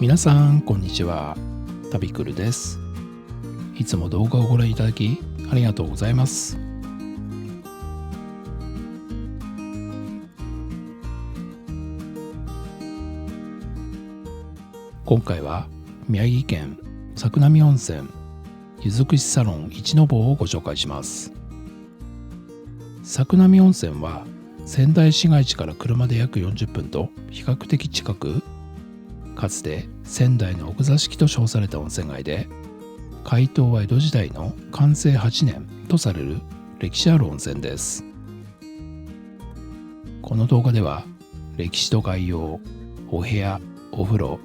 皆さんこんにちは、タビクルです。いつも動画をご覧いただきありがとうございます。今回は宮城県作並温泉ゆずくしサロン一の坊をご紹介します。作並温泉は仙台市街地から車で約40分と比較的近く、かつて仙台の奥座敷と称された温泉街で、開湯は江戸時代の寛政8年とされる歴史ある温泉です。この動画では歴史と概要、お部屋、お風呂、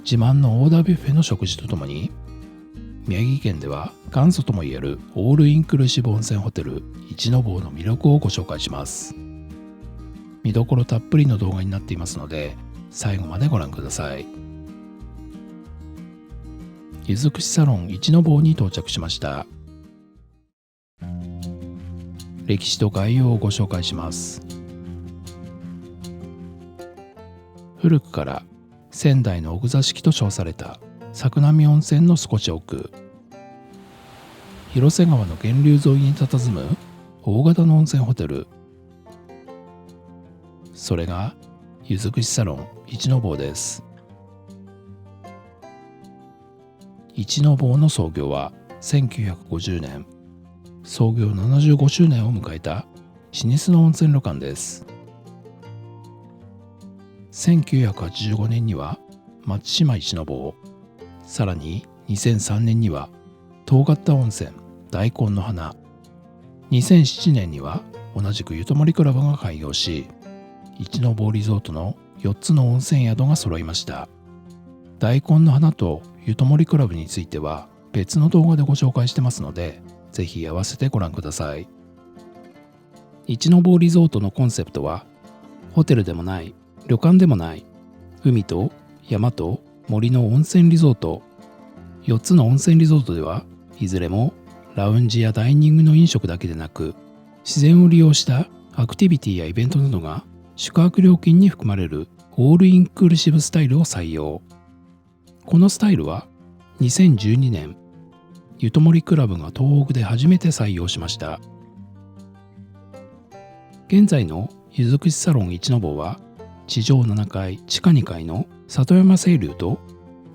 自慢のオーダービュッフェの食事とともに、宮城県では元祖ともいえるオールインクルーシブ温泉ホテル一の坊の魅力をご紹介します。見どころたっぷりの動画になっていますので、最後までご覧ください。ゆずくしサロン一の坊に到着しました。歴史と概要をご紹介します。古くから仙台の奥座敷と称された作並温泉の少し奥、広瀬川の源流沿いに佇む大型の温泉ホテル、それがゆずくしサロン一の坊です。一の坊の創業は1950年、創業75周年を迎えた老舗の温泉旅館です。1985年には松島一の坊、さらに2003年には遠刈温泉大根の花、2007年には同じくゆともりクラブが開業し、一の坊リゾートの4つの温泉宿が揃いました。大根の花とゆともりクラブについては別の動画でご紹介してますので、ぜひ合わせてご覧ください。一の坊リゾートのコンセプトは、ホテルでもない旅館でもない海と山と森の温泉リゾート。4つの温泉リゾートではいずれもラウンジやダイニングの飲食だけでなく、自然を利用したアクティビティやイベントなどが宿泊料金に含まれるオールインクルーシブスタイルを採用。このスタイルは2012年ゆともりクラブが東北で初めて採用しました。現在のゆずくしサロン一の坊は地上7階地下2階の里山清流と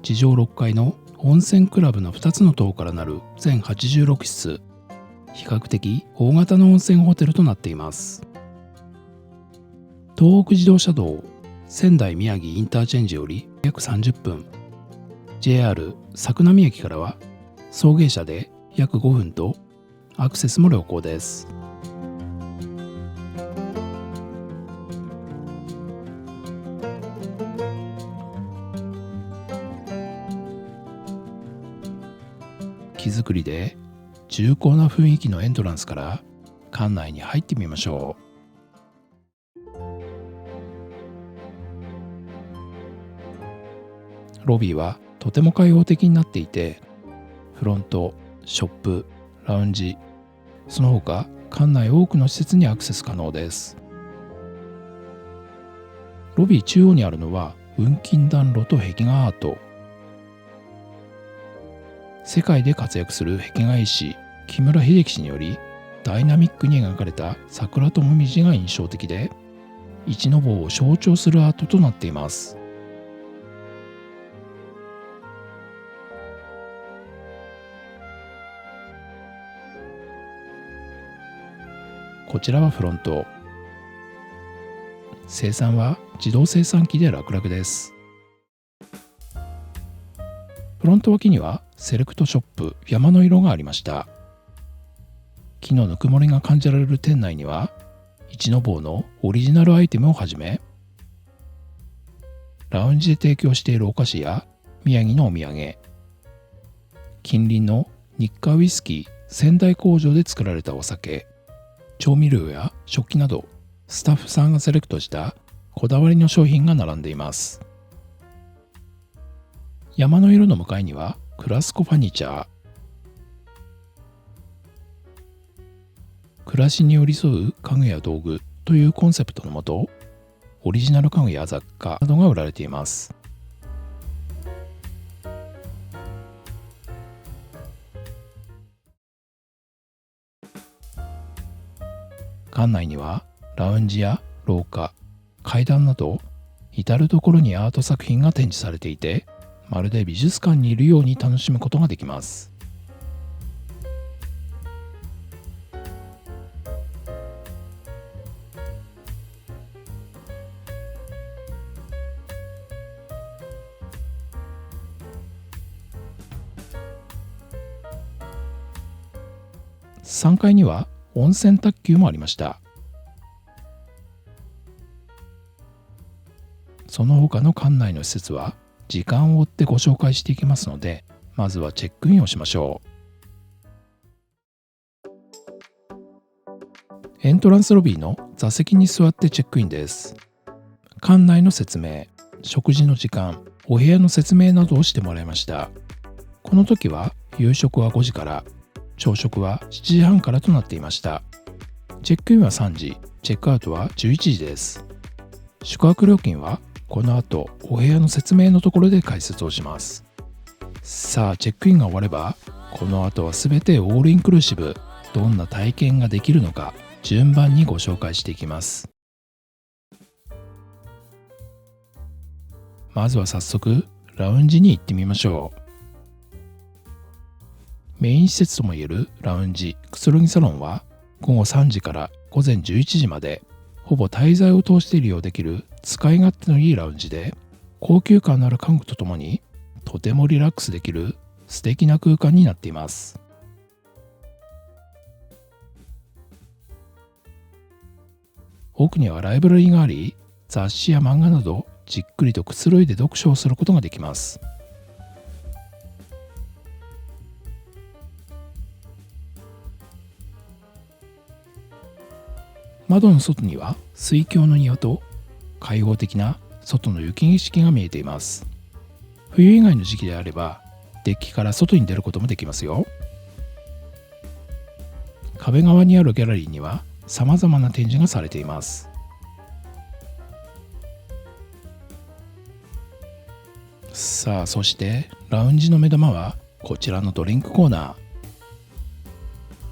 地上6階の温泉クラブの2つの棟からなる全86室、比較的大型の温泉ホテルとなっています。東北自動車道仙台宮城インターチェンジより約30分、 JR 作並駅からは送迎車で約5分とアクセスも良好です。木造りで重厚な雰囲気のエントランスから館内に入ってみましょう。ロビーはとても開放的になっていて、フロント、ショップ、ラウンジ、その他館内多くの施設にアクセス可能です。ロビー中央にあるのは雲金暖炉と壁画アート。世界で活躍する壁画絵師木村秀樹氏によりダイナミックに描かれた桜ともみじが印象的で、一の坊を象徴するアートとなっています。こちらはフロント。生産は自動生産機で楽々です。フロント脇にはセレクトショップ山の色がありました。木のぬくもりが感じられる店内には一の坊のオリジナルアイテムをはじめ、ラウンジで提供しているお菓子や宮城のお土産、近隣の日課ウイスキー仙台工場で作られたお酒、調味料や食器などスタッフさんがセレクトしたこだわりの商品が並んでいます。山の色の向かいにはクラスコファニチャー。暮らしに寄り添う家具や道具というコンセプトのもと、オリジナル家具や雑貨などが売られています。館内にはラウンジや廊下、階段など至る所にアート作品が展示されていて、まるで美術館にいるように楽しむことができます。3階には温泉卓球もありました。その他の館内の施設は時間を追ってご紹介していきますので、まずはチェックインをしましょう。エントランスロビーの座席に座ってチェックインです。館内の説明、食事の時間、お部屋の説明などをしてもらいました。この時は夕食は5時から、朝食は7時半からとなっていました。チェックインは3時、チェックアウトは11時です。宿泊料金はこの後お部屋の説明のところで解説をします。さあ、チェックインが終われば、この後は全てオールインクルーシブ、どんな体験ができるのか順番にご紹介していきます。まずは早速ラウンジに行ってみましょう。メイン施設ともいえるラウンジくつろぎサロンは午後3時から午前11時までほぼ滞在を通して利用できる使い勝手のいいラウンジで、高級感のある家具とともにとてもリラックスできる素敵な空間になっています。奥にはライブラリーがあり、雑誌や漫画などじっくりとくつろいで読書をすることができます。窓の外には水郷の庭と開放的な外の雪景色が見えています。冬以外の時期であればデッキから外に出ることもできますよ。壁側にあるギャラリーには様々な展示がされています。さあ、そしてラウンジの目玉はこちらのドリンクコーナー。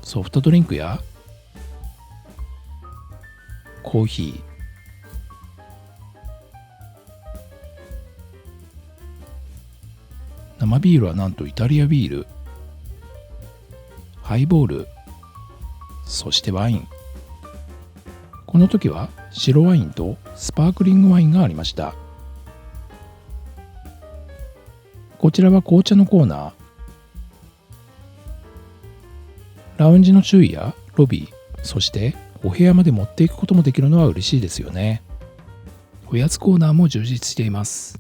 ソフトドリンクやコーヒー、生ビールはなんとイタリアビール、ハイボール、そしてワイン。この時は白ワインとスパークリングワインがありました。こちらは紅茶のコーナー。ラウンジの周囲やロビー、そしてお部屋まで持っていくこともできるのは嬉しいですよね。おやつコーナーも充実しています。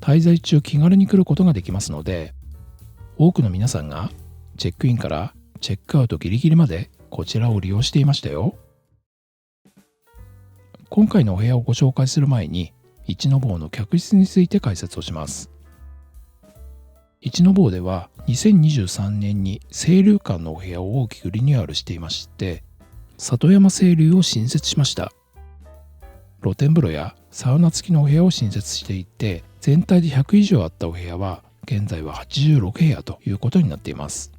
滞在中気軽に来ることができますので、多くの皆さんがチェックインからチェックアウトギリギリまでこちらを利用していましたよ。今回のお部屋をご紹介する前に、一の坊の客室について解説をします。一の坊では2023年に清流館のお部屋を大きくリニューアルしていまして、里山清流を新設しました。露天風呂やサウナ付きのお部屋を新設していて、全体で100以上あったお部屋は現在は86部屋ということになっています。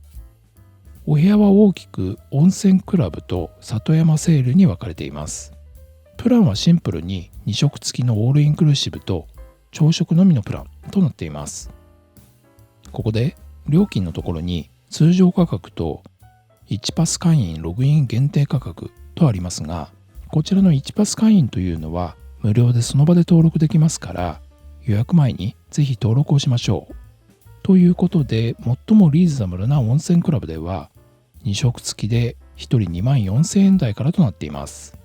お部屋は大きく温泉クラブと里山清流に分かれています。プランはシンプルに2食付きのオールインクルーシブと朝食のみのプランとなっています。ここで料金のところに通常価格と1パス会員ログイン限定価格とありますが、こちらの1パス会員というのは無料でその場で登録できますから、予約前にぜひ登録をしましょう。ということで、最もリーズナブルな温泉クラブでは2食付きで1人24,000円台からとなっています。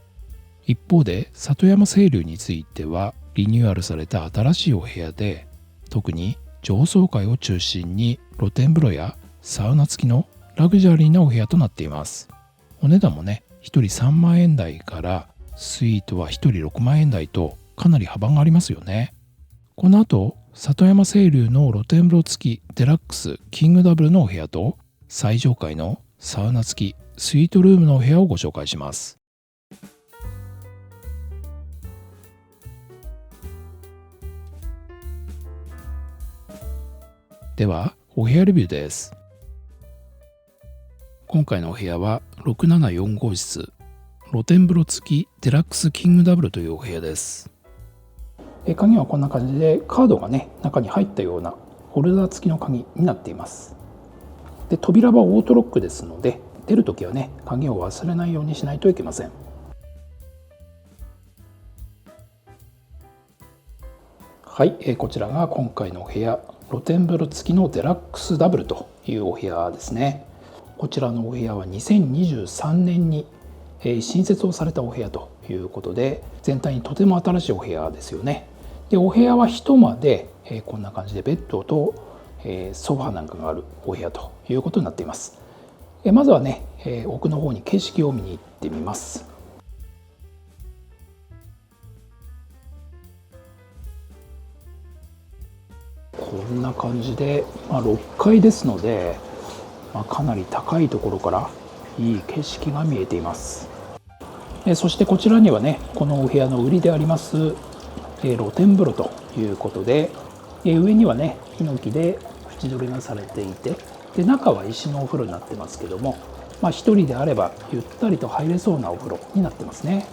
一方で里山清流についてはリニューアルされた新しいお部屋で、特に上層階を中心に露天風呂やサウナ付きのラグジュアリーなお部屋となっています。お値段もね、1人3万円台からスイートは1人6万円台とかなり幅がありますよね。この後、里山清流の露天風呂付きデラックスキングダブルのお部屋と最上階のサウナ付きスイートルームのお部屋をご紹介します。では、お部屋レビューです。今回のお部屋は674号室露天風呂付きデラックスキングダブルというお部屋です。鍵はこんな感じでカードがね中に入ったようなホルダー付きの鍵になっています。で、扉はオートロックですので出るときはね鍵を忘れないようにしないといけません。はい、こちらが今回のお部屋、露天風呂付きのデラックスダブルというお部屋ですね。こちらのお部屋は2023年に新設をされたお部屋ということで、全体にとても新しいお部屋ですよね。で、お部屋は一間でこんな感じでベッドとソファーなんかがあるお部屋ということになっています。まずはね奥の方に景色を見に行ってみます。こんな感じで、6階ですので、かなり高いところからいい景色が見えています。そしてこちらにはねこのお部屋の売りであります露天風呂ということで、上にはねヒノキで縁取りがされていて、で中は石のお風呂になってますけども、一人であればゆったりと入れそうなお風呂になってますね。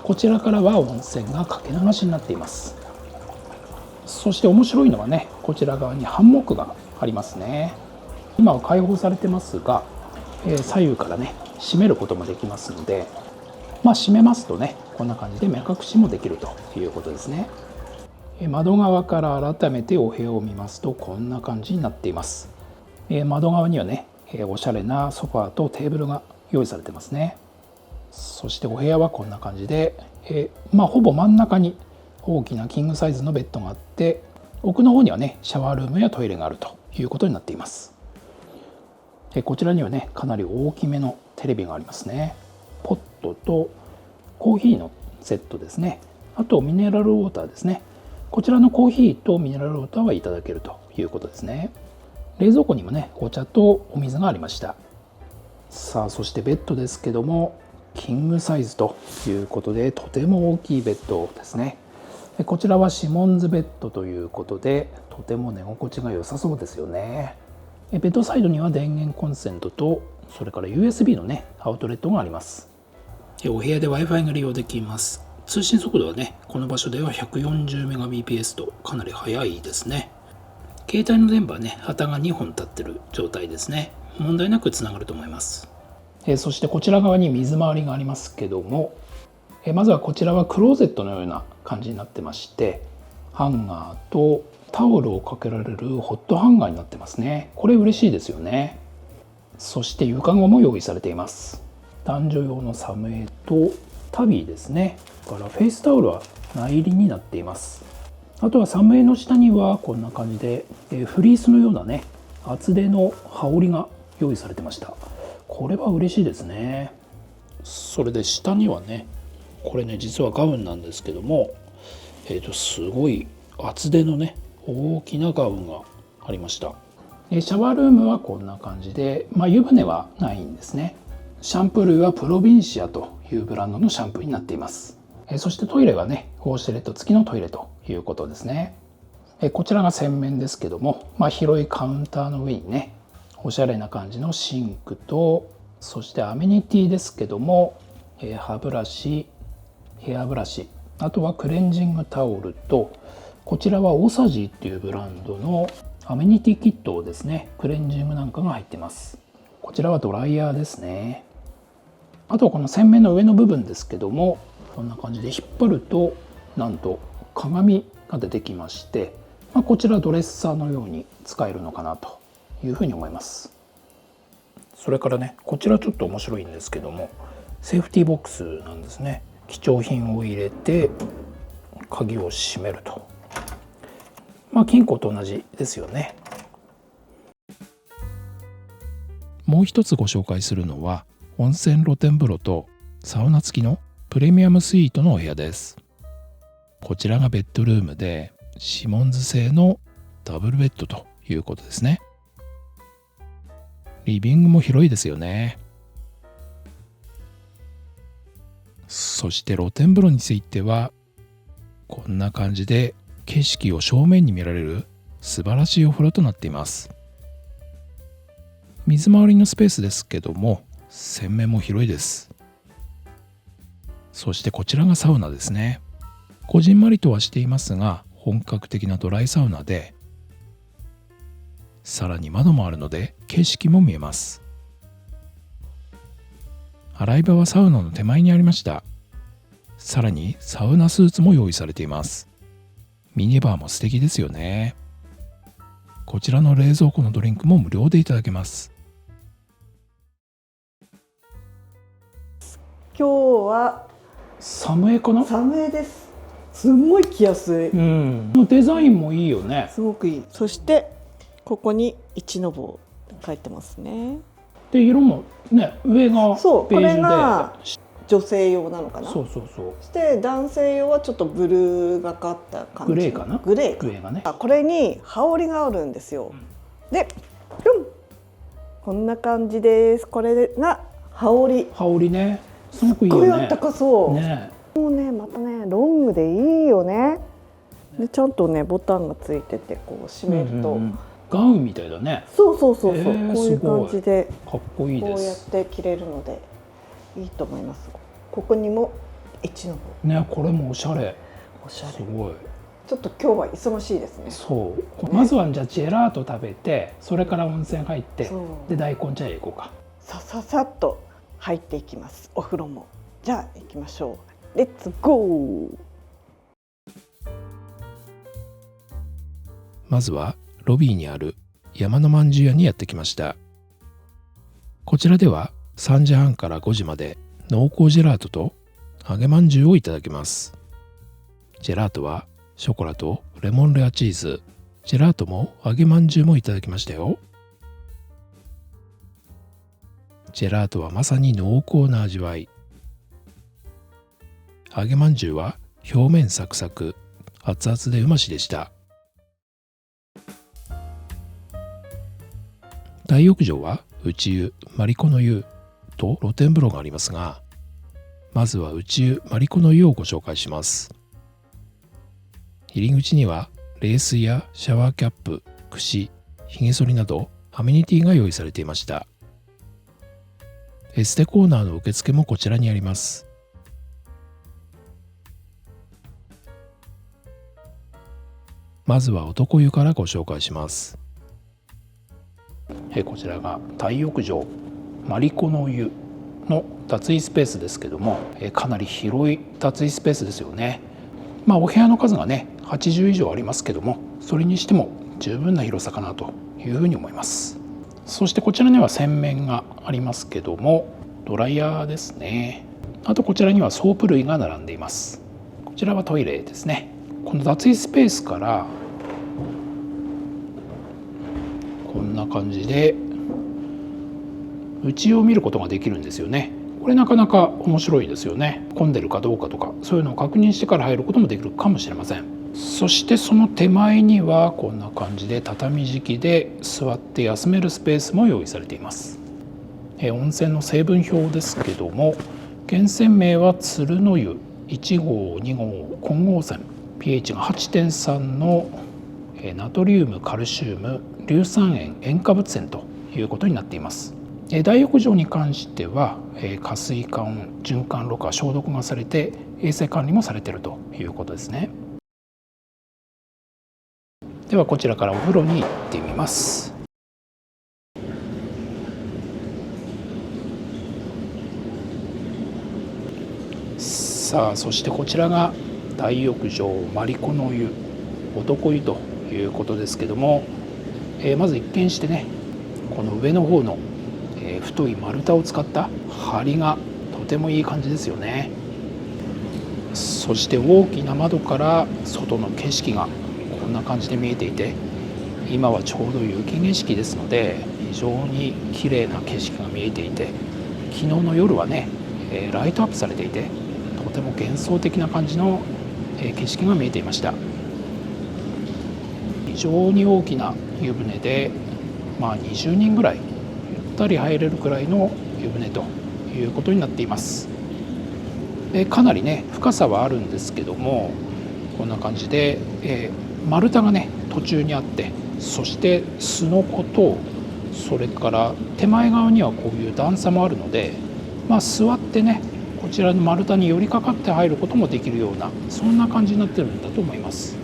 こちらからは温泉がかけ流しになっています。そして面白いのはねこちら側にハンモックがありますね。今は開放されてますが、左右からね閉めることもできますので、閉めますとねこんな感じで目隠しもできるということですね。窓側から改めてお部屋を見ますとこんな感じになっています。窓側にはねおしゃれなソファーとテーブルが用意されてますね。そしてお部屋はこんな感じで、ほぼ真ん中に大きなキングサイズのベッドがあって、奥の方にはねシャワールームやトイレがあるということになっています。こちらにはねかなり大きめのテレビがありますね。ポットとコーヒーのセットですね。あとミネラルウォーターですね。こちらのコーヒーとミネラルウォーターはいただけるということですね。冷蔵庫にもねお茶とお水がありました。さあ、そしてベッドですけどもキングサイズということでとても大きいベッドですね。こちらはシモンズベッドということでとても寝心地が良さそうですよね。ベッドサイドには電源コンセントとそれから USB のねアウトレットがあります。お部屋で Wi-Fi が利用できます。通信速度はねこの場所では 140Mbps とかなり速いですね。携帯の電波はね旗が2本立ってる状態ですね。問題なくつながると思います。そしてこちら側に水回りがありますけども、まずはこちらはクローゼットのような感じになってまして、ハンガーとタオルをかけられるホットハンガーになってますね。これ嬉しいですよね。そして床具も用意されています。男女用のサメとタビーですね。からフェイスタオルは内入りになっています。あとはサムエの下にはこんな感じでフリースのようなね厚手の羽織が用意されてました。これは嬉しいですね。それで下にはねこれね実はガウンなんですけども、すごい厚手のね大きなガウンがありました。シャワールームはこんな感じで、湯船はないんですね。シャンプー類はプロビンシアというブランドのシャンプーになっています。そしてトイレはねウォシュレット付きのトイレということですね。こちらが洗面ですけども、広いカウンターの上にねおしゃれな感じのシンクと、そしてアメニティですけども歯ブラシ、ヘアブラシ、あとはクレンジングタオルと、こちらはオサジーっていうブランドのアメニティキットですね。クレンジングなんかが入ってます。こちらはドライヤーですね。あとはこの洗面の上の部分ですけども、こんな感じで引っ張るとなんと鏡が出てきまして、こちらドレッサーのように使えるのかなというふうに思います。それからねこちらちょっと面白いんですけども、セーフティーボックスなんですね。貴重品を入れて鍵を閉めると、金庫と同じですよね。もう一つご紹介するのは温泉露天風呂とサウナ付きのプレミアムスイートのお部屋です。こちらがベッドルームでシモンズ製のダブルベッドということですね。リビングも広いですよね。そして露天風呂についてはこんな感じで景色を正面に見られる素晴らしいお風呂となっています。水回りのスペースですけども、洗面も広いです。そしてこちらがサウナですね。こじんまりとはしていますが、本格的なドライサウナで、さらに窓もあるので景色も見えます。洗い場はサウナの手前にありました。さらにサウナスーツも用意されています。ミニバーも素敵ですよね。こちらの冷蔵庫のドリンクも無料でいただけます。今日は寒いかな。寒いです。すごい着やすい。デザインもいいよね。すごくいい。そしてここに一の坊書いてますね。で、色もね、上がそう、これベージュがで、女性用なのかな。そうそうそう。そして男性用はちょっとブルーがかった感じ。グレーかな。グレーか。上がね。これに羽織があるんですよ。で、こんな感じです。これが羽織。羽織ね、すごくいいよね。すごいあったかそう。ね。もうね、またね、ロングでいいよね。で、ちゃんとね、ボタンがついてて、こう閉めると、ガウンみたいだね。そうそうそうそう、こういう感じでかっこいいです。こうやって着れるのでいいと思います。ここにも一の坊ね、これもおしゃれ。おしゃれ。すごい。ちょっと今日は忙しいですね。そう。まずはじゃあジェラート食べて、それから温泉入って、で大根茶屋行こうか。さささっと入っていきます。お風呂も。じゃあ行きましょう。レッツゴー。まずはロビーにある山のまんじゅう屋にやってきました。こちらでは3時半から5時まで濃厚ジェラートと揚げまんじゅうをいただけます。ジェラートはショコラとレモンレアチーズ、ジェラートも揚げまんじゅうもいただきましたよ。ジェラートはまさに濃厚な味わい。揚げまんじゅうは表面サクサク、熱々でうましでした。大浴場は内湯、マリコの湯と露天風呂がありますが、まずは内湯、マリコの湯をご紹介します。入り口には冷水やシャワーキャップ、櫛、ひげ剃りなどアメニティが用意されていました。エステコーナーの受付もこちらにあります。まずは男湯からご紹介します。こちらが大浴場マリコの湯の脱衣スペースですけども、かなり広い脱衣スペースですよね。お部屋の数がね80以上ありますけども、それにしても十分な広さかなというふうに思います。そしてこちらには洗面がありますけども、ドライヤーですね。あとこちらにはソープ類が並んでいます。こちらはトイレですね。この脱衣スペースからこんな感じで内を見ることができるんですよね。これなかなか面白いですよね。混んでるかどうかとかそういうのを確認してから入ることもできるかもしれません。そしてその手前にはこんな感じで畳敷きで座って休めるスペースも用意されています。温泉の成分表ですけども、源泉名は鶴の湯1号2号混合泉、 pH が 8.3 のナトリウムカルシウム硫酸塩塩化物泉ということになっています。大浴場に関しては加水管、循環ろ過、消毒がされて衛生管理もされているということですね。ではこちらからお風呂に行ってみます。さあ、そしてこちらが大浴場マリコの湯男湯ということですけども、まず一見してね、この上の方の太い丸太を使った梁がとてもいい感じですよね。そして大きな窓から外の景色がこんな感じで見えていて、今はちょうど雪景色ですので非常に綺麗な景色が見えていて、昨日の夜はねライトアップされていてとても幻想的な感じの景色が見えていました。非常に大きな湯船で、20人ぐらいゆったり入れるくらいの湯船ということになっています。かなりね深さはあるんですけども、こんな感じで、丸太がね途中にあって、そしてすのこと、それから手前側にはこういう段差もあるので、座ってねこちらの丸太に寄りかかって入ることもできるような、そんな感じになってるんだと思います。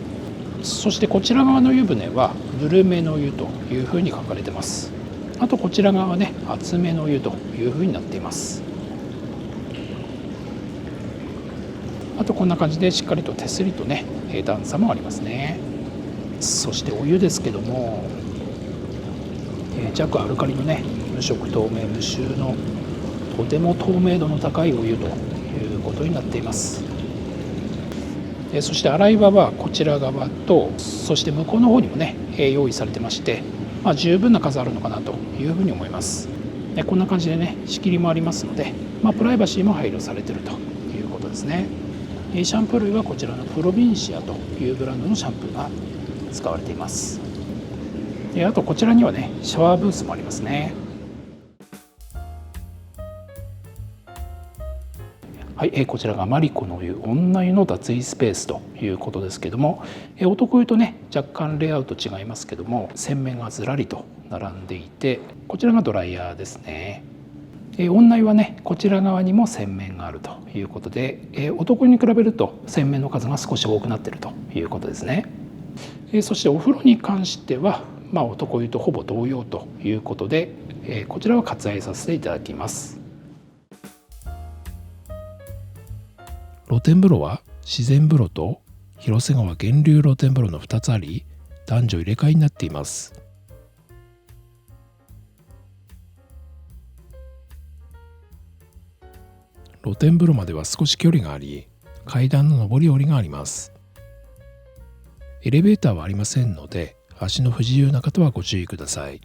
そしてこちら側の湯船はぬるめの湯というふうに書かれてます。あとこちら側はね熱めの湯というふうになっています。あとこんな感じでしっかりと手すりとね段差もありますね。そしてお湯ですけども、弱アルカリのね無色透明無臭のとても透明度の高いお湯ということになっています。そして洗い場はこちら側と、そして向こうの方にもね用意されてまして、十分な数あるのかなというふうに思います。こんな感じでね仕切りもありますので、プライバシーも配慮されているということですね。シャンプー類はこちらのプロビンシアというブランドのシャンプーが使われています。あとこちらにはねシャワーブースもありますね。はい、こちらがマリコの湯女湯の脱衣スペースということですけども、男湯とね若干レイアウト違いますけども、洗面がずらりと並んでいて、こちらがドライヤーですね。女湯はねこちら側にも洗面があるということで、男湯に比べると洗面の数が少し多くなっているということですね。そしてお風呂に関しては、男湯とほぼ同様ということで、こちらは割愛させていただきます。露天風呂は自然風呂と広瀬川源流露天風呂の2つあり、男女入れ替えになっています。露天風呂までは少し距離があり、階段の上り下りがあります。エレベーターはありませんので、足の不自由な方はご注意ください。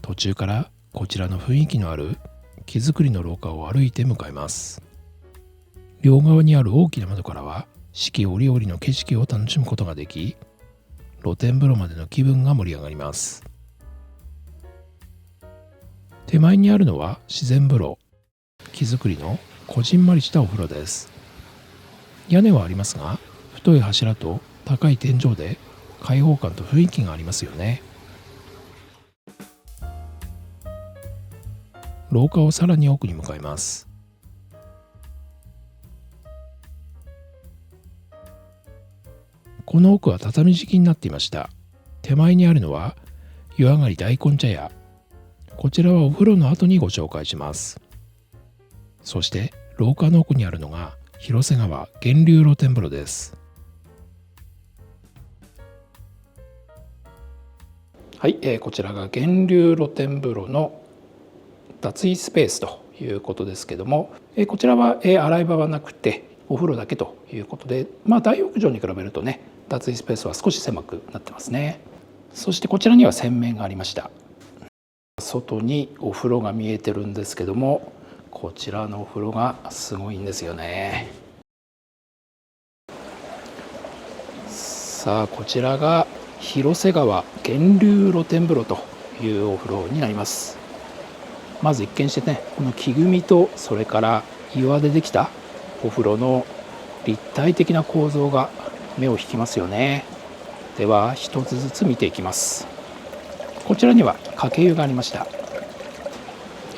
途中からこちらの雰囲気のある木造りの廊下を歩いて向かいます。両側にある大きな窓からは四季折々の景色を楽しむことができ、露天風呂までの気分が盛り上がります。手前にあるのは自然風呂、木造りのこじんまりしたお風呂です。屋根はありますが、太い柱と高い天井で開放感と雰囲気がありますよね。廊下をさらに奥に向かいます。この奥は畳敷きになっていました。手前にあるのは湯上がり大根茶屋。こちらはお風呂の後にご紹介します。そして廊下の奥にあるのが広瀬川源流露天風呂です。はい、こちらが源流露天風呂の脱衣スペースということですけども、こちらは洗い場はなくてお風呂だけということで、大浴場に比べるとね脱衣スペースは少し狭くなってますね。そしてこちらには洗面がありました。外にお風呂が見えてるんですけども、こちらのお風呂がすごいんですよね。さあこちらが広瀬川源流露天風呂というお風呂になります。まず一見してね、この木組みとそれから岩でできたお風呂の立体的な構造が目を引きますよね。では一つずつ見ていきます。こちらにはかけ湯がありました。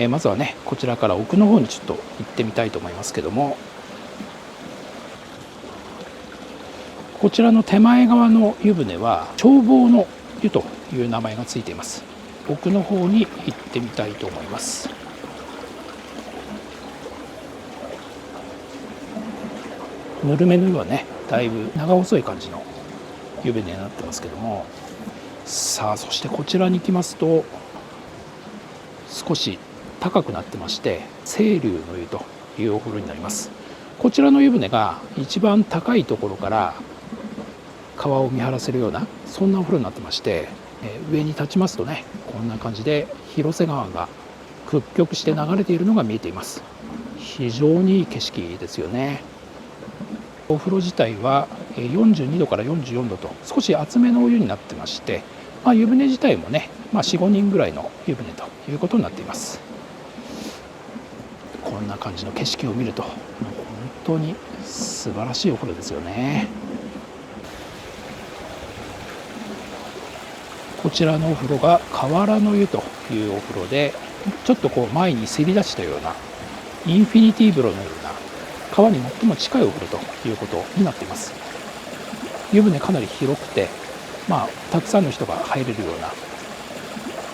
まずはねこちらから奥の方にちょっと行ってみたいと思いますけども、こちらの手前側の湯船は眺望の湯という名前がついています。奥の方に行ってみたいと思います。ぬるめの湯はねだいぶ長細い感じの湯船になってますけども、さあそしてこちらに来ますと少し高くなってまして、清流の湯というお風呂になります。こちらの湯船が一番高いところから川を見晴らせるようなそんなお風呂になってまして、上に立ちますとねこんな感じで広瀬川が屈曲して流れているのが見えています。非常にいい景色ですよね。お風呂自体は42度から44度と少し厚めのお湯になってまして、湯船自体もね、4、5人ぐらいの湯船ということになっています。こんな感じの景色を見ると本当に素晴らしいお風呂ですよね。こちらのお風呂が河原の湯というお風呂で、ちょっと前にせり出したようなインフィニティ風呂のような川に最も近いお風呂ということになっています。湯船かなり広くて、たくさんの人が入れるような、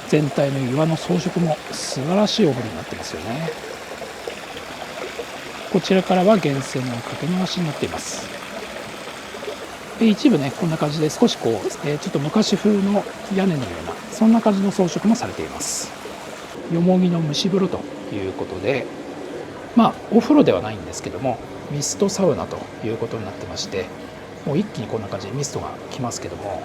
全体の岩の装飾も素晴らしいお風呂になってますよね。こちらからは源泉のかけ流しになっています。一部ね、こんな感じで少しちょっと昔風の屋根のような、そんな感じの装飾もされています。よもぎの蒸し風呂ということで、お風呂ではないんですけども、ミストサウナということになってまして、もう一気にこんな感じでミストが来ますけども、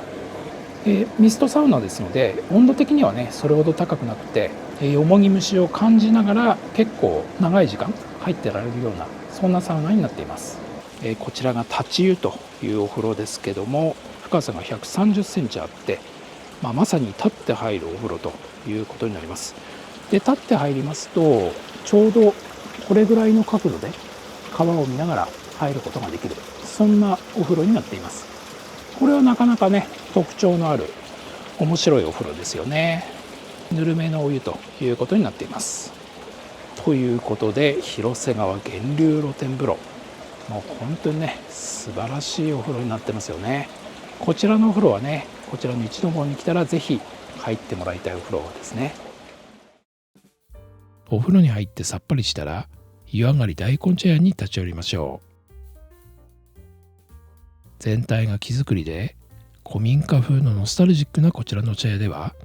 ミストサウナですので、温度的にはねそれほど高くなくて、よもぎ蒸しを感じながら結構長い時間入ってられるような、そんなサウナになっています。こちらが立ち湯というお風呂ですけども、深さが130センチあって、まさに立って入るお風呂ということになります。で、立って入りますと、ちょうどこれぐらいの角度で川を見ながら入ることができる、そんなお風呂になっています。これはなかなかね特徴のある面白いお風呂ですよね。ぬるめのお湯ということになっています。ということで、広瀬川源流露天風呂、もう本当にね素晴らしいお風呂になってますよね。こちらのお風呂はね、こちらの一の方に来たらぜひ入ってもらいたいお風呂ですね。お風呂に入ってさっぱりしたら、湯上がり大根茶屋に立ち寄りましょう。全体が木造りで古民家風のノスタルジックなこちらの茶屋では、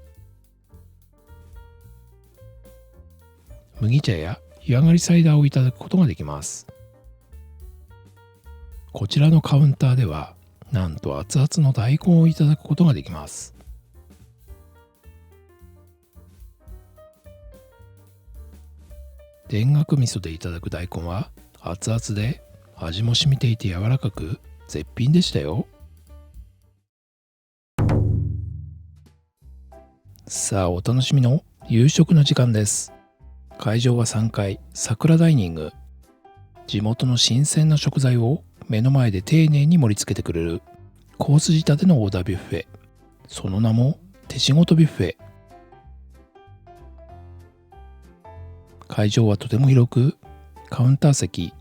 麦茶や湯上がりサイダーをいただくことができます。こちらのカウンターでは、なんと熱々の大根をいただくことができます。田楽味噌でいただく大根は熱々で味も染みていて柔らかく絶品でしたよ。さあ、お楽しみの夕食の時間です。会場は3階桜ダイニング。地元の新鮮な食材を目の前で丁寧に盛り付けてくれるコース仕立てのオーダービュッフェ、その名も手仕事ビュッフェ。会場はとても広く、カウンター席、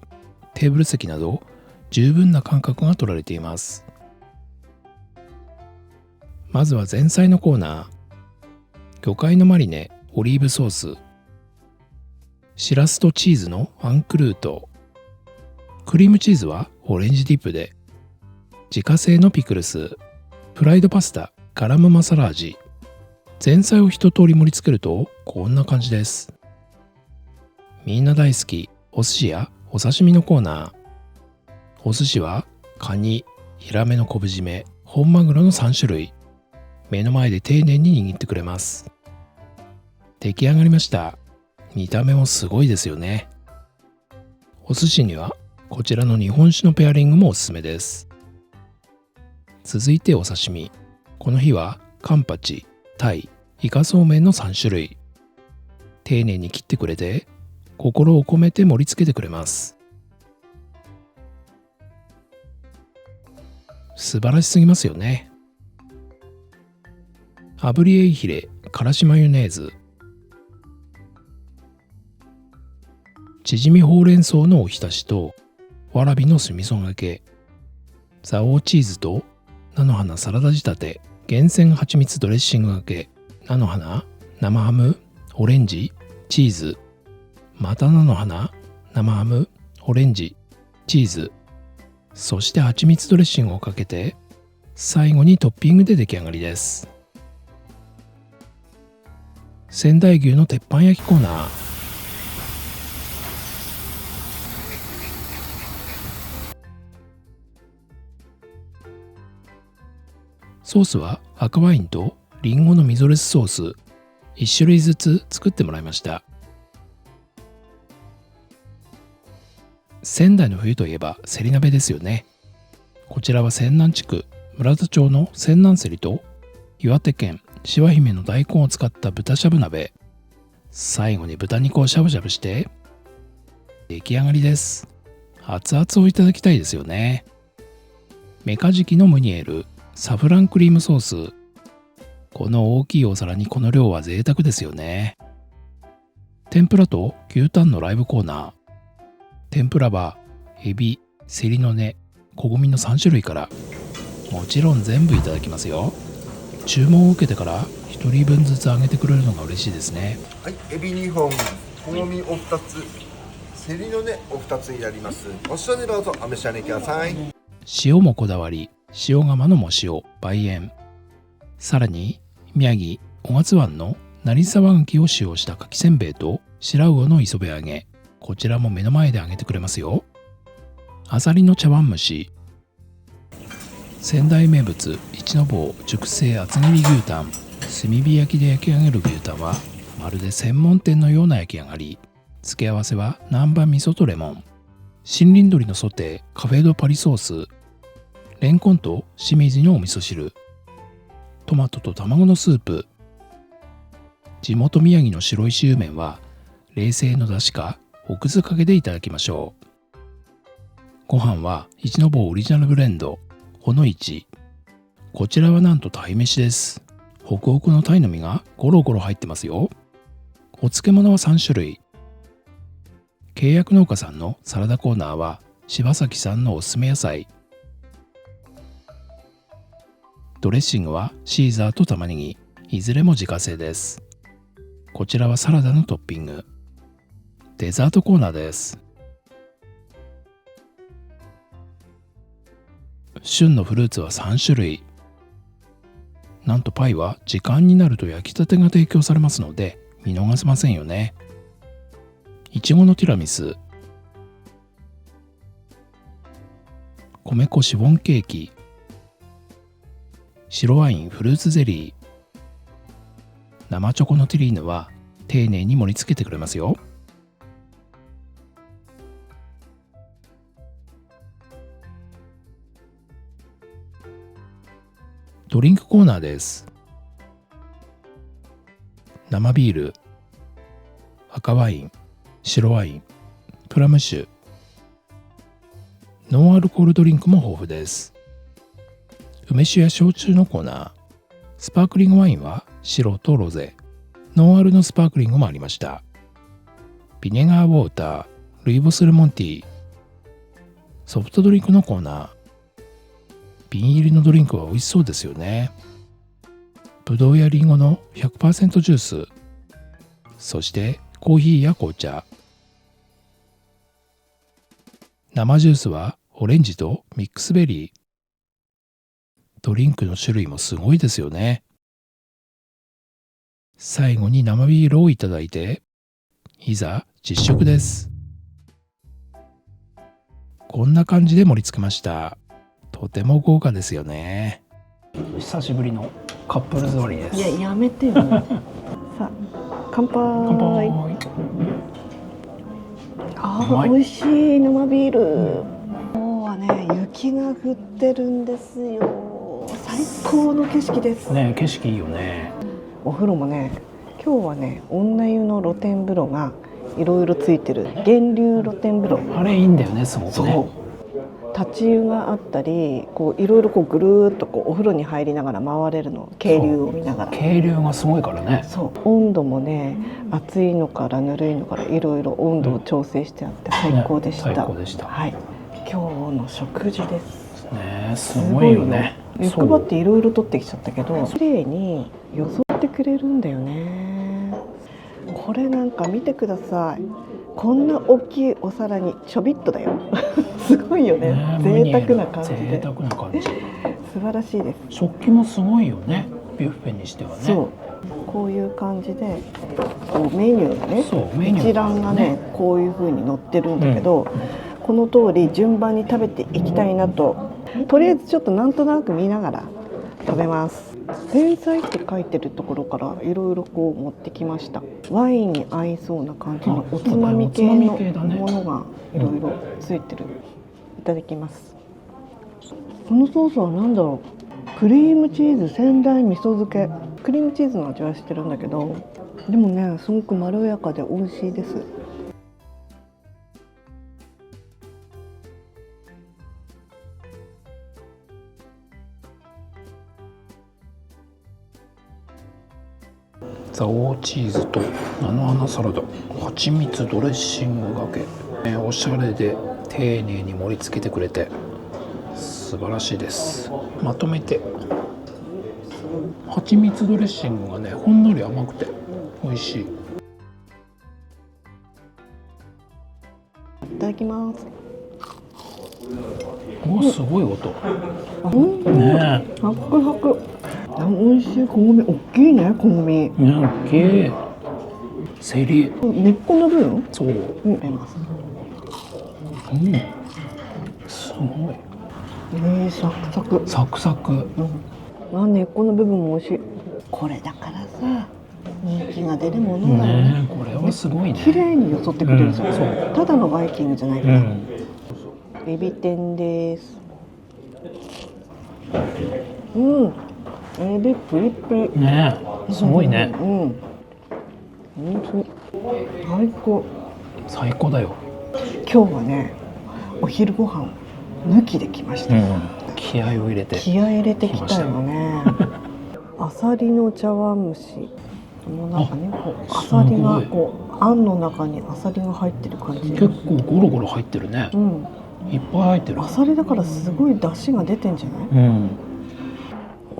テーブル席など十分な間隔が取られています。まずは前菜のコーナー。魚介のマリネ、オリーブソース、しらすとチーズのアンクルート、クリームチーズはオレンジディップで、自家製のピクルス、フライドパスタ、ガラムマサラ味。前菜を一通り盛り付けるとこんな感じです。みんな大好きお寿司やお刺身のコーナー。お寿司はカニ、ヒラメの昆布締め、本マグロの3種類。目の前で丁寧に握ってくれます。出来上がりました。見た目もすごいですよね。お寿司にはこちらの日本酒のペアリングもおすすめです。続いてお刺身。この日はカンパチ、タイ、イカそうめんの3種類。丁寧に切ってくれて、心を込めて盛り付けてくれます。素晴らしすぎますよね。炙りエイヒレ、からしマヨネーズ、チヂミほうれん草のおひたしとわらびの酢味噌がけ、蔵王チーズと菜の花サラダ仕立て、厳選蜂蜜ドレッシングがけ、菜の花、生ハム、オレンジ、チーズ、また菜の花、生ハム、オレンジ、チーズ、そして蜂蜜ドレッシングをかけて、最後にトッピングで出来上がりです。仙台牛の鉄板焼きコーナー。ソースは赤ワインとリンゴのミゾレスソース1種類ずつ作ってもらいました。仙台の冬といえばせり鍋ですよね。こちらは泉南地区村田町の泉南せりと岩手県志和姫の大根を使った豚しゃぶ鍋。最後に豚肉をしゃぶしゃぶして出来上がりです。熱々をいただきたいですよね。メカジキのムニエルサフランクリームソース。この大きいお皿にこの量は贅沢ですよね。天ぷらと牛タンのライブコーナー。天ぷらはエビ、セリの根、こごみの3種類から。もちろん全部いただきますよ。注文を受けてから1人分ずつあげてくれるのが嬉しいですね。はい、エビ2本、こごみお2つ、セリの根お2つになります。お一緒にどうぞお召し上がりください。塩もこだわり、塩釜のも塩、梅塩。さらに宮城雄勝湾の成沢牡蠣を使用したかきせんべいと白魚の磯辺揚げ。こちらも目の前で揚げてくれますよ。あさりの茶碗蒸し。仙台名物一の坊熟成厚切り牛タン。炭火焼きで焼き上げる牛タンはまるで専門店のような焼き上がり。付け合わせは南蛮味噌とレモン。森林鶏のソテーカフェドパリソース。レンコンとしめじのお味噌汁。トマトと卵のスープ。地元宮城の白石湯麺は冷製のだしかお酢かけでいただきましょう。ご飯は一の坊オリジナルブレンドほの一。こちらはなんと鯛めしです。ホクホクの鯛の身がゴロゴロ入ってますよ。お漬物は3種類。契約農家さんのサラダコーナーは柴崎さんのおすすめ野菜。ドレッシングはシーザーと玉ねぎ、いずれも自家製です。こちらはサラダのトッピング。デザートコーナーです。旬のフルーツは3種類。なんとパイは時間になると焼きたてが提供されますので見逃せませんよね。いちごのティラミス、米粉シフォンケーキ、白ワインフルーツゼリー。生チョコのテリーヌは丁寧に盛り付けてくれますよ。ドリンクコーナーです。生ビール、赤ワイン、白ワイン、プラム酒。ノンアルコールドリンクも豊富です。梅酒や焼酎のコーナー。スパークリングワインは白とロゼ。ノンアルのスパークリングもありました。ビネガーウォーター、ルイボスレモンティー。ソフトドリンクのコーナー。瓶入りのドリンクは美味しそうですよね。ぶどうやりんごの 100% ジュース。そしてコーヒーや紅茶。生ジュースはオレンジとミックスベリー。ドリンクの種類もすごいですよね。最後に生ビールをいただいて、いざ実食です。こんな感じで盛り付けました。とても豪華ですよね。久しぶりのカップル座りです。いや、やめてよ。さあ、乾杯。乾杯。あ、美味しい生ビール。今日はね、雪が降ってるんですよ。最高の景色です。ね、景色いいよね。お風呂もね、今日はね、女湯の露天風呂がいろいろついてる源流露天風呂。あれいいんだよね、すごくね。立ち湯があったり、こういろいろこうぐるーっとこうお風呂に入りながら回れるの、渓流を見ながら。渓流がすごいからね。そう、温度もね、熱いのからぬるいのからいろいろ温度を調整してあって最高でした。最高でした。はい、今日の食事です。ね、すごいよね。欲張っていろいろ取ってきちゃったけど、綺麗によそってくれるんだよね。これなんか見てください。こんな大きいお皿にちょびっとだよ。すごいよね。贅沢な感じで。贅沢な感じ。素晴らしいです。食器もすごいよね。ビュッフェにしてはね。そう。こういう感じで、こうメニューがね、一覧がね、こういう風に載ってるんだけど、この通り順番に食べていきたいなと。とりあえずちょっとなんとなく見ながら食べます。前菜って書いてるところからいろいろこう持ってきました。ワインに合いそうな感じのおつまみ系のものがいろいろついてる。いただきます。このソースは何だろう。クリームチーズ仙台味噌漬け。クリームチーズの味はしてるんだけど、でもね、すごくまろやかで美味しいです。ザオーチーズと菜の花サラダ、蜂蜜ドレッシングがけ、おしゃれで丁寧に盛り付けてくれて素晴らしいです。まとめて蜂蜜ドレッシングがね、ほんのり甘くて美味しい。いただきます。お、すごい音。うん、ねサクサク。美味しい。こごみ大きいね、こごみ。え、大きい。セリ、根っこの部分。そう、入れます。すごいサクサク。サクサク。根っこの部分も美味しい。これだからさ、人気が出るものだよね。ねえ、これはすごいね。綺麗によそってくれるじゃん。そうただのバイキングじゃないから。エビ天です。エビプリプリ。ねえ、すごいね。本当に最高。最高だよ。今日はね、お昼ご飯抜きできました。気合を入れて。気合い入れてきたよね。あさりの茶碗蒸しの中にあさりがこうあんの中にあさりが入ってる感じ。結構ゴロゴロ入ってるね。いっぱい入ってる。あさりだからすごい出汁が出てんじゃない？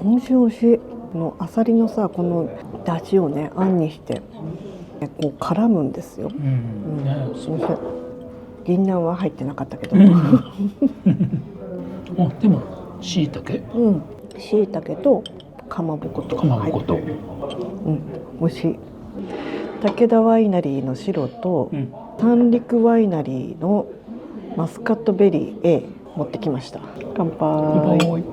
美味しい美味しい。のあさりのさ、この出汁をね、あんにしてこう絡むんですよ。美味しい。銀杏は入ってなかったけど。あ、でも椎茸？椎茸とかまぼことか入ってる。美味しい。武田ワイナリーの白と、三陸ワイナリーのマスカットベリー A 持ってきました。乾杯。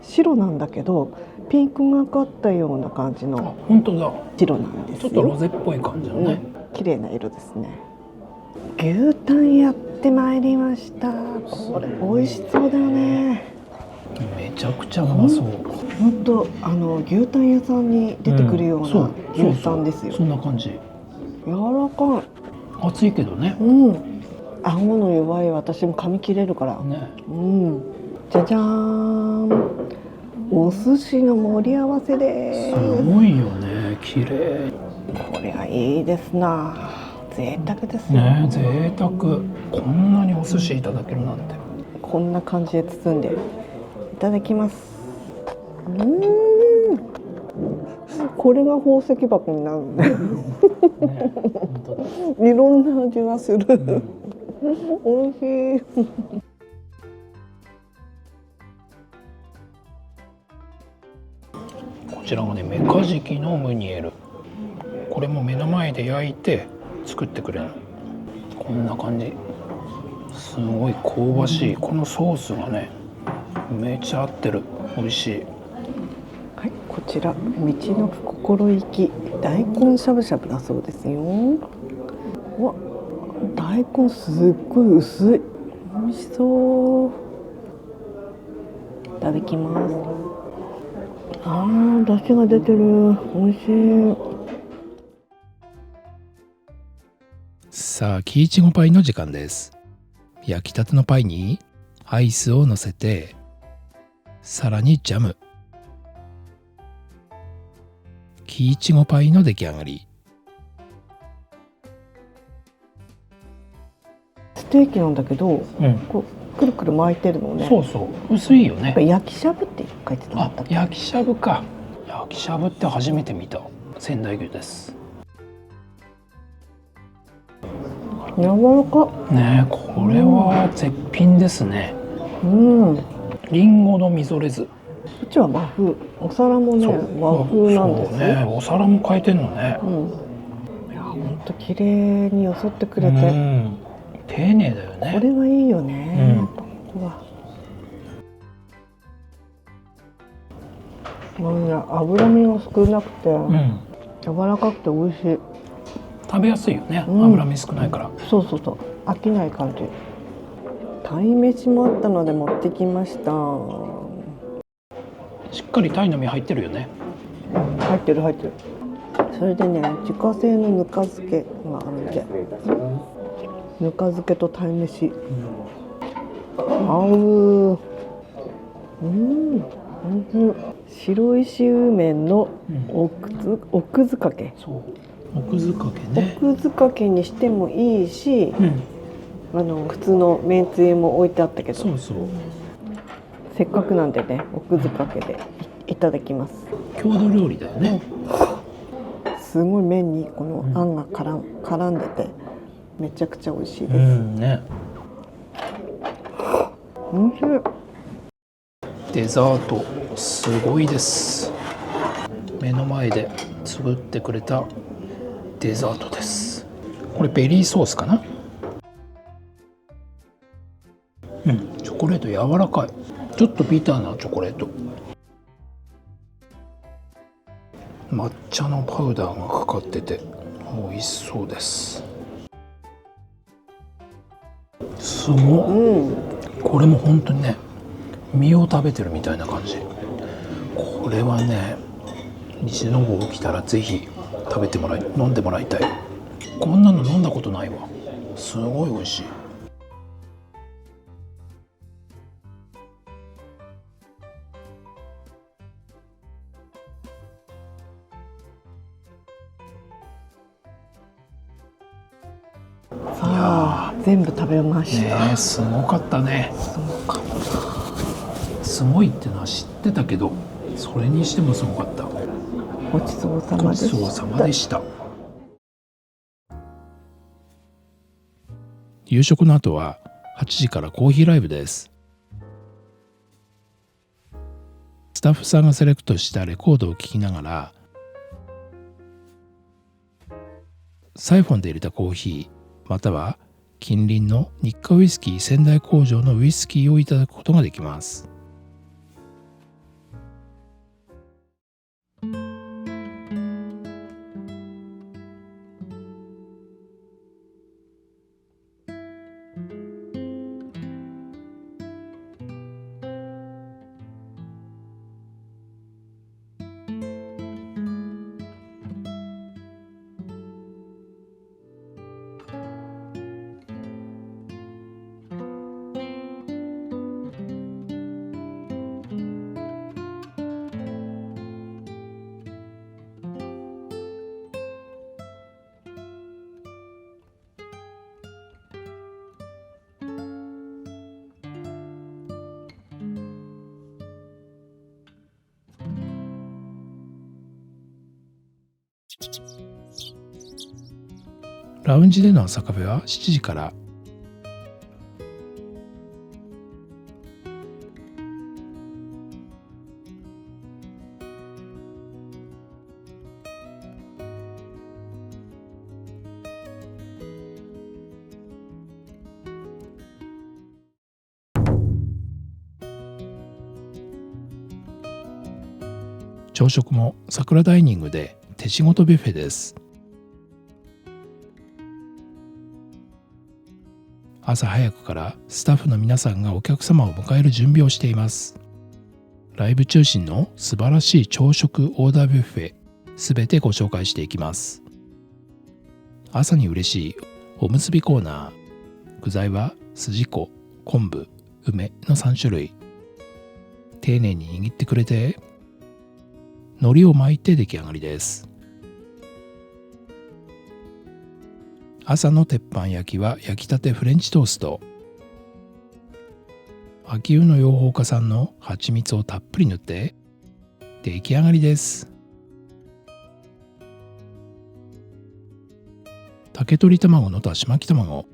白なんだけどピンクがかったような感じの本当だ。白なんですよ。ちょっとロゼっぽい感じのね。綺麗な色ですね。牛タンやってまいりました。これ美味しそうだよね。めちゃくちゃうまそう。本当牛タン屋さんに出てくるような牛タンですよ。そんな感じ。柔らかい。熱いけどね。顎の弱い私も噛み切れるからね。じゃじゃーん。お寿司の盛り合わせです。すごいよね。綺麗。これはいいですな。贅沢ですよね。贅沢。こんなにお寿司いただけるなんて。こんな感じで包んでいただきます。これが宝石箱になるね。いろんな味がする。美味しい。こちらがね、メカジキのムニエル。これも目の前で焼いて作ってくれるの。こんな感じ。すごい香ばしい。このソースがね、めっちゃ合ってる。美味しい。はい、こちら道の心意気大根しゃぶしゃぶだそうですよ。わ、大根すっごい薄い。美味しそう。いただきます。出汁が出てる。美味しい。さあ、木いちごパイの時間です。焼きたてのパイにアイスを乗せて、さらにジャム。木いちごパイの出来上がり。ステーキなんだけど、こうくるくる巻いてるのね。そうそう、薄いよね。焼きしゃぶって書いてたんだったっけ？焼きしゃぶか。焼きしゃぶって初めて見た。仙台牛です。柔らかねえ、これは絶品ですね。リンゴのみぞれ酢。こっちは和風。お皿もね、和風なんですね。お皿も変えてんのね。いや、本当綺麗によそってくれて、丁寧だよね。これはいいよね。脂身が少なくて、柔らかくて美味しい。食べやすいよね。脂身少ないから。そうそうそう。飽きない感じ。鯛めしもあったので持ってきました。しっかり鯛の身入ってるよね。入ってる入ってる。それでね、自家製のぬか漬けがあるんで、ぬか漬けと鯛めし、合う。白石梅の奥酢かけ。そう奥酢かけね。奥酢かけにしてもいいし、普通のめんつゆも置いてあったけど、そうそう、せっかくなんでね、奥酢かけでいただきます。郷土料理だよね。すごい麺にこのあんが絡んでてめちゃくちゃ美味しいです。ね。おいしい。デザートすごいです。目の前で作ってくれたデザートです。これベリーソースかな。チョコレート柔らかい。ちょっとビターなチョコレート。抹茶のパウダーがかかってて美味しそうです。すごい、これも本当にね、実を食べてるみたいな感じ。これはね、西の方来たらぜひ食べてもらい、飲んでもらいたい。こんなの飲んだことないわ。すごい美味しい。全部食べました。ね、すごかったね。すごいってのは知ってたけど、それにしてもすごかった。ごちそうさまでした。ごちそうさまでした。夕食の後は8時からコーヒーライブです。スタッフさんがセレクトしたレコードを聴きながら、サイフォンで入れたコーヒーまたは近隣の日課ウイスキー仙台工場のウイスキーをいただくことができます。ラウンジでの朝カフェは7時から。朝食も桜ダイニングで手仕事ビュッフェです。朝早くからスタッフの皆さんがお客様を迎える準備をしています。ライブ中心の素晴らしい朝食オーダービュッフェ、すべてご紹介していきます。朝に嬉しいおむすびコーナー。具材は筋子、昆布、梅の3種類。丁寧に握ってくれて、海苔を巻いて出来上がりです。朝の鉄板焼きは焼きたてフレンチトースト。秋保の養蜂家さんの蜂蜜をたっぷり塗って出来上がりです。竹取卵のだし巻き卵。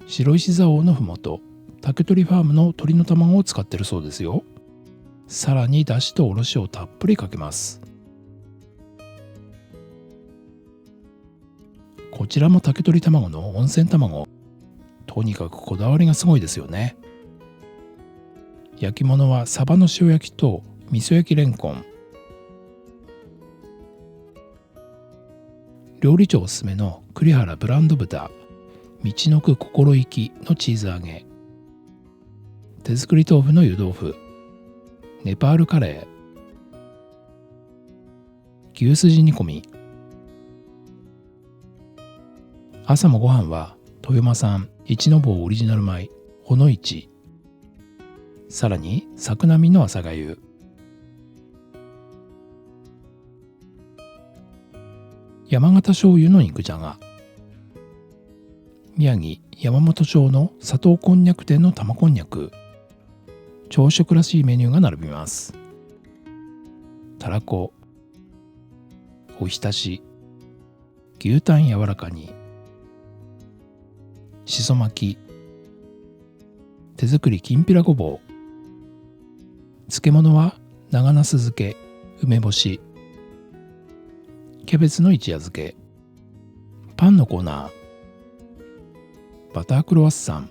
白石蔵王のふもと竹取ファームの鶏の卵を使ってるそうですよ。さらにだしとおろしをたっぷりかけます。こちらも竹取卵の温泉卵。とにかくこだわりがすごいですよね。焼き物はサバの塩焼きと味噌焼きレンコン。料理長おすすめの栗原ブランド豚、道のく心意気のチーズ揚げ、手作り豆腐の湯豆腐、ネパールカレー、牛すじ煮込み。朝もご飯は豊間産一の坊オリジナル米ほの市、さらに作並の朝がゆ、山形醤油の肉じゃが、宮城山本町の砂糖こんにゃく店の玉こんにゃく、朝食らしいメニューが並びます。たらこ、おひたし、牛タン柔らかに、しそ巻き、手作りきんぴらごぼう、漬物は長茄子漬け、梅干し、キャベツの一夜漬け、パンのコーナー、バタークロワッサン、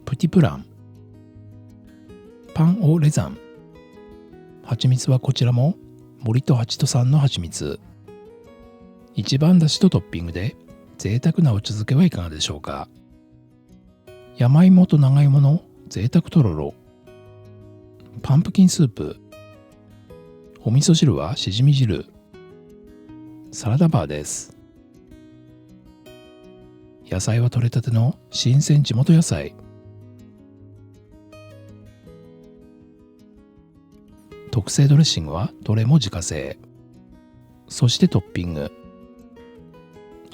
プティプラン、パンオレザン、蜂蜜はこちらも森と八戸産の蜂蜜、一番だしとトッピングで贅沢なお茶漬けはいかがでしょうか。山芋と長芋の贅沢とろろ、パンプキンスープ、お味噌汁はしじみ汁、サラダバーです。野菜は取れたての新鮮地元野菜。特製ドレッシングはどれも自家製。そしてトッピング。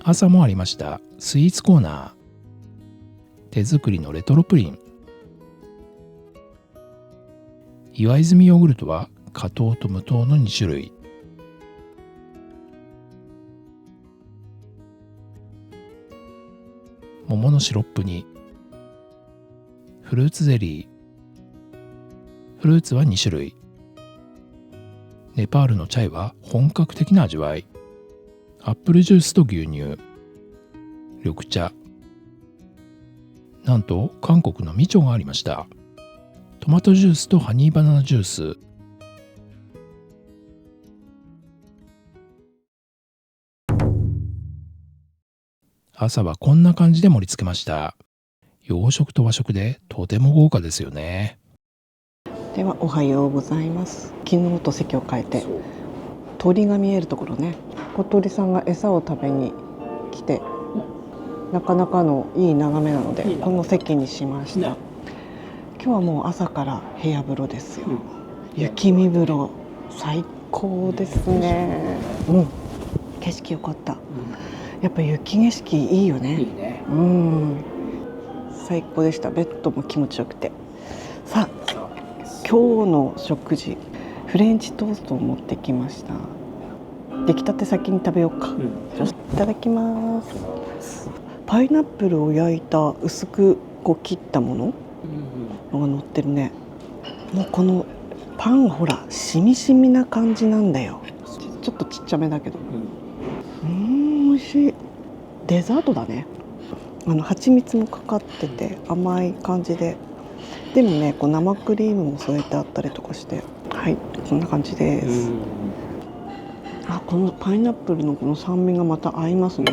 朝もありましたスイーツコーナー。手作りのレトロプリン。岩泉ヨーグルトは加糖と無糖の2種類。桃のシロップにフルーツゼリー。フルーツは2種類。ネパールのチャイは本格的な味わい。アップルジュースと牛乳、緑茶。なんと韓国のミチョがありました。トマトジュースとハニーバナナジュース。朝はこんな感じで盛り付けました。洋食と和食でとても豪華ですよね。ではおはようございます。昨日と席を変えて鳥が見えるところね、小鳥さんが餌を食べに来て、なかなかのいい眺めなのでこの席にしました。今日はもう朝から部屋風呂ですよ。雪見風呂最高ですね。景色良かった。やっぱ雪景色いいよね。最高でした。ベッドも気持ちよくて。さあ今日の食事、フレンチトーストを持ってきました。出来たて先に食べようか。いただきます。パイナップルを焼いた薄くこう切ったものが乗ってるね。もうこのパンほらしみしみな感じなんだよ。ちょっとちっちゃめだけど、美味しい。デザートだね。蜂蜜もかかってて甘い感じで、でもねこう生クリームも添えてあったりとかして、はいこんな感じです。このパイナップルのこの酸味がまた合いますね。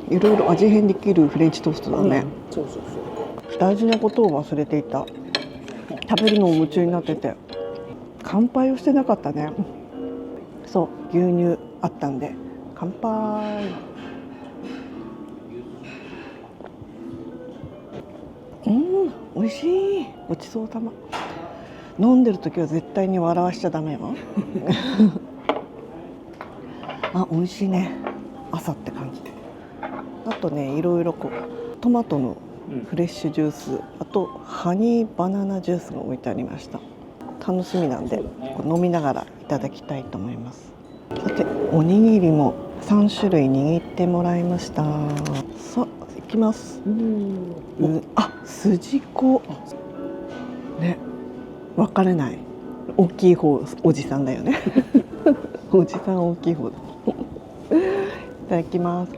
いろいろ味変できるフレンチトーストだね。大事なことを忘れていた。食べるのを夢中になってて乾杯をしてなかったね。そう牛乳あったんで乾杯。美味しい。ごちそうさま。飲んでる時は絶対に笑わしちゃダメよ。美味しいね。朝って感じ。あとねいろいろこうトマトのフレッシュジュース、あとハニーバナナジュースが置いてありました。楽しみなんで飲みながらいただきたいと思います。さておにぎりも3種類握ってもらいました。さあいきます。筋子ね、分かれない。大きい方おじさんだよね。おじさん大きい方だ。いただきます。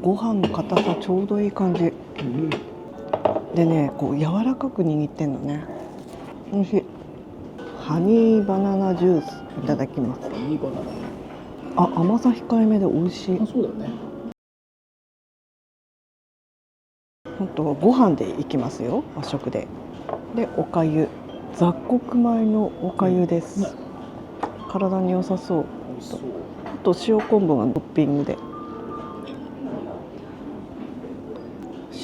ご飯の硬さちょうどいい感じ。でねこう柔らかく握ってんのね。美味しい。ハニーバナナジュースいただきます。甘さ控えめで美味しい。そうだね。本当ご飯でいきますよ。和食で。でおかゆ、雑穀米のおかゆです。体に良さそう。あと塩昆布がトッピングで。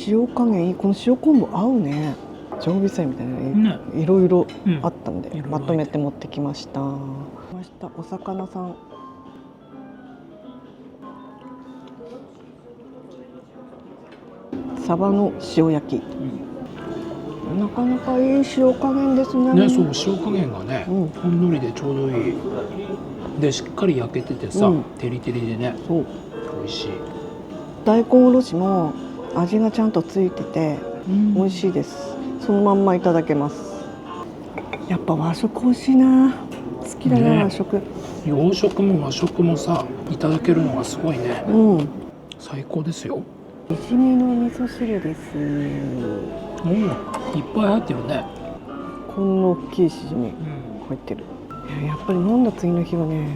塩加減いい。この塩昆布合うね。常備菜みたいなね、いろいろあったんで、いろいろまとめて持ってきました。お魚さん。サバの塩焼き。なかなかいい塩加減ですね。ね、そう、塩加減がね、うんほんのりでちょうどいい。で、しっかり焼けててさ、うんテリテリでね、そう。美味しい。大根おろしも味がちゃんとついてて美味しいです。そのまんまいただけます。やっぱ和食美味しいな。好きだな、ね和食。洋食も和食もさ、いただけるのがすごいね。うん。最高ですよ。しじみの味噌汁です。うん、いっぱい入ってるね。こんな大きいしじみ入ってる。いや、やっぱり飲んだ次の日はね、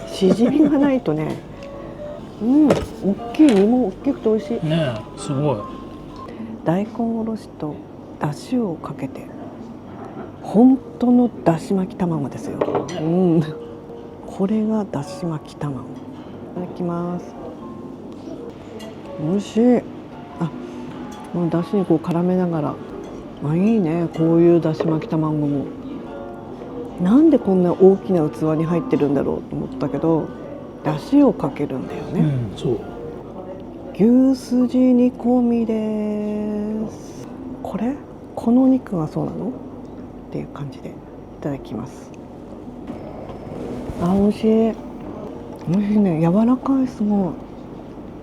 しじみがないとね、大きい、身も大きくて美味しい。ねえ、すごい。大根おろしとだしをかけて、本当のだし巻き卵ですよ。これがだし巻き卵。いただきます。美味しい。このだしにこう絡めながら、いいね、こういうだし巻き卵も。なんでこんな大きな器に入ってるんだろうと思ったけど、だしをかけるんだよね。そう。牛すじ煮込みです。この肉がそうなのっていう感じでいただきます。美味しい。美味しいね。柔らかい、すごい。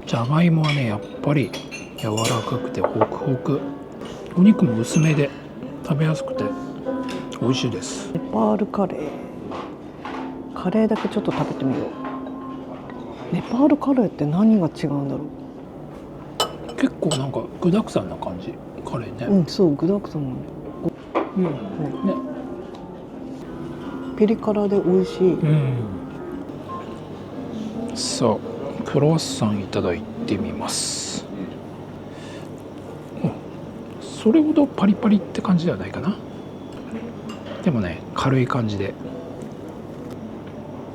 じゃがいもはね、やっぱり柔らかくてホクホク。お肉も薄めで食べやすくて美味しいです。ネパールカレー。カレーだけちょっと食べてみよう。ネパールカレーって何が違うんだろう。結構なんか具沢山な感じ、カレーね。そう、具沢山なの。ね。ピリ辛で美味しい。さあ、クロワッサンいただいてみます。それほどパリパリって感じではないかな。でもね、軽い感じで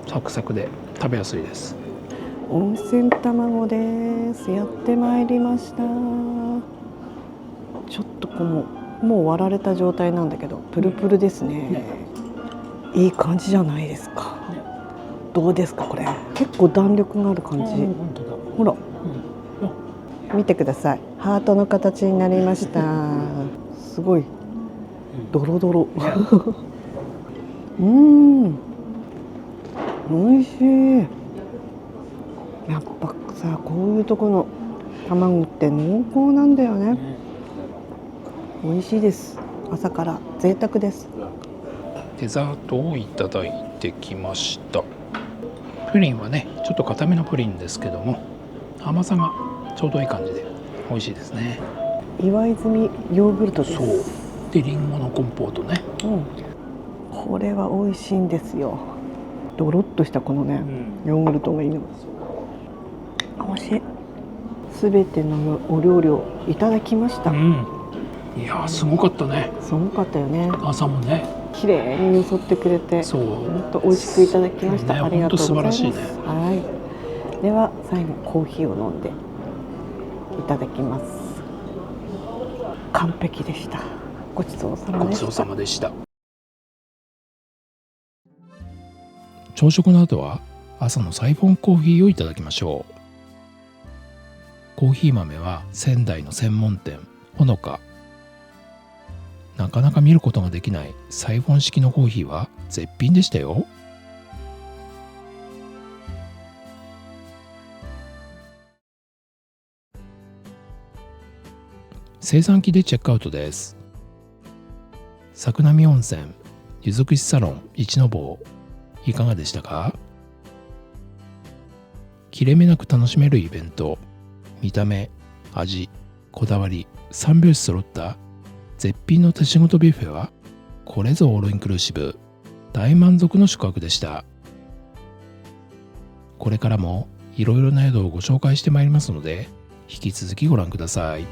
サクサクで食べやすいです。温泉卵です。やってまいりました。ちょっともう割られた状態なんだけど、プルプルですね。いい感じじゃないですか。どうですか、これ。結構弾力がある感じ。ほら、見てください。ハートの形になりました。すごいドロドロ。美味しい。やっぱさ、こういうとこの卵って濃厚なんだよね。美味しいです。朝から贅沢です。デザートをいただいてきました。プリンはね、ちょっと固めのプリンですけども、甘さがちょうどいい感じで美味しいですね。岩泉ヨーグルトです。そうで、リンゴのコンポートね。これは美味しいんですよ。ドロッとしたこのね、ヨーグルトがいいの。美味しい。すべてのお料理をいただきました。いや、すごかったね。すごかったよね。朝もね、綺麗によそってくれて、本当美味しくいただきました。ありがとうございます。はい。では最後コーヒーを飲んでいただきます。完璧でした。ごちそうさまでした。ごちそうさまでした。朝食の後は朝のサイフォンコーヒーをいただきましょう。コーヒー豆は仙台の専門店ほのか。なかなか見ることができないサイフォン式のコーヒーは絶品でしたよ。精算機でチェックアウトです。作並温泉湯尽くしサロン一の坊、いかがでしたか？切れ目なく楽しめるイベント、見た目、味、こだわり3拍子揃った絶品の手仕事ビュッフェはこれぞオールインクルーシブ、大満足の宿泊でした。これからもいろいろな宿をご紹介してまいりますので、引き続きご覧ください。